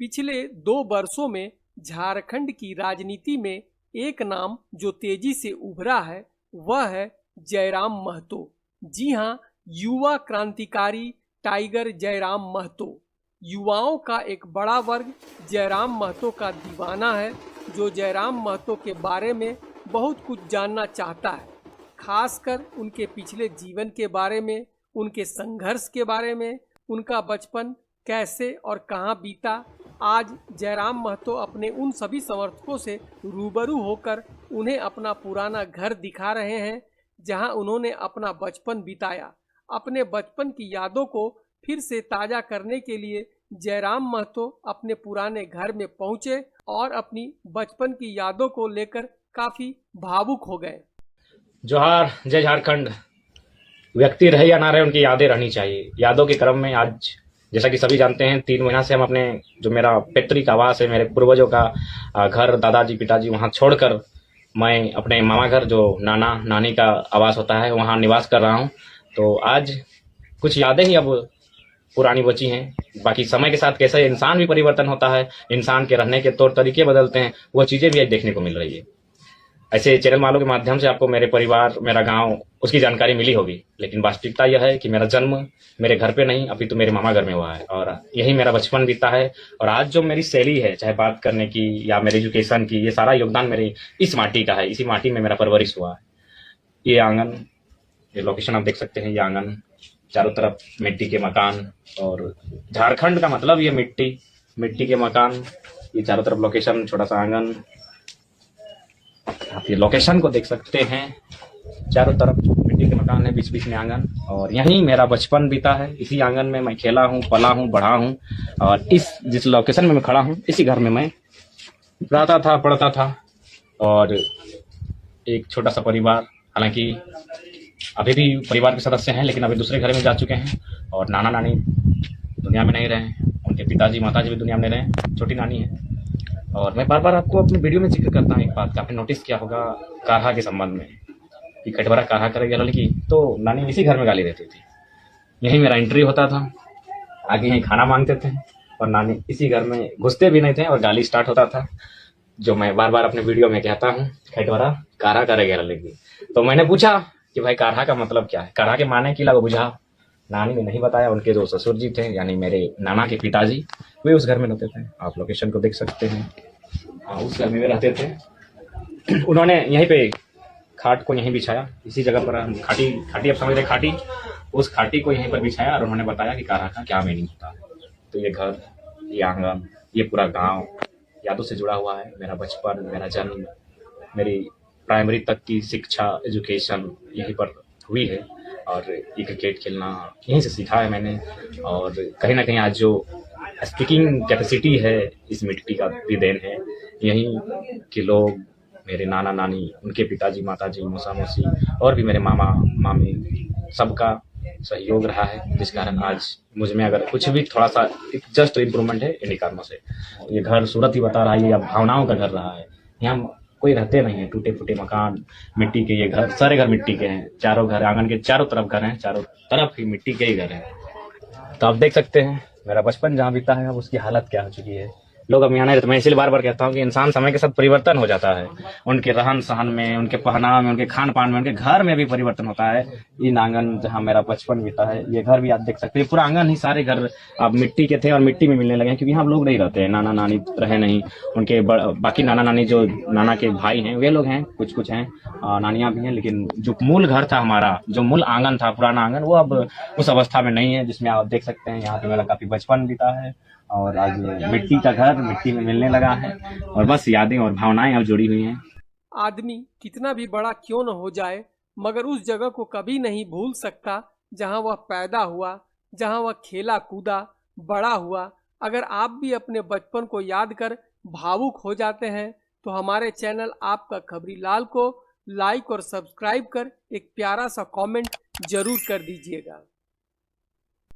पिछले 2 वर्षों में झारखंड की राजनीति में एक नाम जो तेजी से उभरा है वह है जयराम महतो। जी हां, युवा क्रांतिकारी टाइगर जयराम महतो। युवाओं का एक बड़ा वर्ग जयराम महतो का दीवाना है, जो जयराम महतो के बारे में बहुत कुछ जानना चाहता है, खासकर उनके पिछले जीवन के बारे में, उनके संघर्ष के बारे में, उनका बचपन कैसे और कहां बीता। आज जयराम महतो अपने उन सभी समर्थकों से रूबरू होकर उन्हें अपना पुराना घर दिखा रहे हैं, जहां उन्होंने अपना बचपन बिताया। अपने बचपन की यादों को फिर से ताज़ा करने के लिए जयराम महतो अपने पुराने घर में पहुंचे और अपनी बचपन की यादों को लेकर काफ़ी भावुक हो गए। जोहार, जय झारखंड। व्यक्ति रहे या ना रहे, उनकी यादें रहनी चाहिए। यादों के क्रम में आज जैसा कि सभी जानते हैं 3 महीना से हम अपने जो मेरा पैतृक आवास है, मेरे पूर्वजों का घर, दादाजी पिताजी, वहाँ छोड़कर मैं अपने मामा घर जो नाना नानी का आवास होता है वहाँ निवास कर रहा हूँ। तो आज कुछ यादें ही अब पुरानी बची हैं। बाकी समय के साथ कैसे इंसान भी परिवर्तन होता है, इंसान के रहने के तौर तरीके बदलते हैं, वह चीज़ें भी आज देखने को मिल रही है। ऐसे चैनल वालों के माध्यम से आपको मेरे परिवार, मेरा गांव, उसकी जानकारी मिली होगी, लेकिन वास्तविकता यह है कि मेरा जन्म मेरे घर पे नहीं, अभी तो मेरे मामा घर में हुआ है और यही मेरा बचपन बीता है। और आज जो मेरी शैली है, चाहे बात करने की या मेरे एजुकेशन की, ये सारा योगदान मेरे इस माटी का है। इसी माटी में मेरा परवरिश हुआ है। ये आंगन, ये लोकेशन आप देख सकते हैं। ये आंगन, चारों तरफ मिट्टी के मकान, और झारखंड का मतलब ये मिट्टी के मकान। ये चारों तरफ लोकेशन, छोटा सा आंगन, आप ये लोकेशन को देख सकते हैं। चारों तरफ मिट्टी के मकान है, बीच बीच में आंगन, और यहीं मेरा बचपन बीता है। इसी आंगन में मैं खेला हूँ, पला हूँ, बढ़ा हूँ, और जिस लोकेशन में मैं खड़ा हूँ, इसी घर में मैं रहता था, पढ़ता था। और एक छोटा सा परिवार, हालांकि अभी भी परिवार के सदस्य हैं, लेकिन अभी दूसरे घर में जा चुके हैं और नाना नानी दुनिया में नहीं रहे, उनके पिताजी माताजी भी दुनिया में नहीं रहे, छोटी नानी है। और मैं बार बार आपको अपनी वीडियो में जिक्र करता हूँ एक बात का, आपने नोटिस किया होगा कान्हा के संबंध में कि कटवरा कान्हा करेगा लड़की, तो नानी इसी घर में गाली देती थी। यही मेरा एंट्री होता था, आगे यहीं खाना मांगते थे और नानी इसी घर में घुसते भी नहीं थे और गाली स्टार्ट होता था, जो मैं बार बार अपने वीडियो में कहता हूँ, कटवरा कान्हा करेगा लड़की। तो मैंने पूछा कि भाई कान्हा का मतलब क्या है, कान्हा के माने की लगो बुझा। नानी ने नहीं बताया। उनके जो ससुर जी थे, यानी मेरे नाना के पिताजी, वे उस घर में रहते थे। आप लोकेशन को देख सकते हैं। उस घर में वे रहते थे। उन्होंने यहीं पे खाट को यहीं बिछाया, इसी जगह पर खाटी आप समझ रहे, खाटी, उस खाटी को यहीं पर बिछाया और उन्होंने बताया कि कान्हा का क्या मीनिंग होता है। तो ये घर, ये आंगन, ये पूरा गाँव यादों से जुड़ा हुआ है। मेरा बचपन, मेरा जन्म, मेरी प्राइमरी तक की शिक्षा, एजुकेशन यहीं पर हुई है। और ये क्रिकेट खेलना यहीं से सीखा है मैंने। और कहीं ना कहीं आज जो स्पीकिंग कैपेसिटी है, इस मिट्टी का भी देन है। यहीं के लोग, मेरे नाना नानी, उनके पिताजी माताजी, मौसा मौसी, और भी मेरे मामा मामी, सबका सहयोग रहा है, जिस कारण आज मुझ में अगर कुछ भी थोड़ा सा जस्ट इम्प्रूवमेंट है इन्हीं कारणों से। ये घर सूरत ही बता रहा है, ये भावनाओं का घर रहा है। यहाँ कोई रहते नहीं है, टूटे फूटे मकान, मिट्टी के ये घर, सारे घर मिट्टी के हैं। चारों घर, आंगन के चारों तरफ घर हैं, चारों तरफ ही मिट्टी के ही घर हैं। तो आप देख सकते हैं मेरा बचपन जहाँ बीता है, अब उसकी हालत क्या हो चुकी है। लोग अब यहाँ नहीं रहते। मैं इसलिए बार बार कहता हूँ कि इंसान समय के साथ परिवर्तन हो जाता है, उनके रहन सहन में, उनके पहनाव में, उनके खान पान में, उनके घर में भी परिवर्तन होता है। इन आंगन जहाँ मेरा बचपन बीता है, ये घर भी आप देख सकते हैं। पूरा आंगन ही, सारे घर अब मिट्टी के थे और मिट्टी में मिलने लगे हैं, क्योंकि यहाँ लोग नहीं रहते हैं। नाना नानी रहे नहीं, उनके बाकी नाना नानी जो नाना के भाई हैं वे लोग हैं, कुछ हैं, नानियाँ भी हैं, लेकिन जो मूल घर था हमारा, जो मूल आंगन था, पुराना आंगन, वो अब उस अवस्था में नहीं है जिसमें आप देख सकते हैं। यहाँ पे मेरा काफी बचपन बीता है और आज मिट्टी का घर मिट्टी में मिलने लगा है, और बस यादें और भावनाएं अब जुड़ी हुई हैं। आदमी कितना भी बड़ा क्यों न हो जाए, मगर उस जगह को कभी नहीं भूल सकता जहां वह पैदा हुआ, जहां वह खेला कूदा, बड़ा हुआ। अगर आप भी अपने बचपन को याद कर भावुक हो जाते हैं तो हमारे चैनल आपका खबरी लाल को लाइक और सब्सक्राइब कर एक प्यारा सा कमेंट जरूर कर दीजिएगा।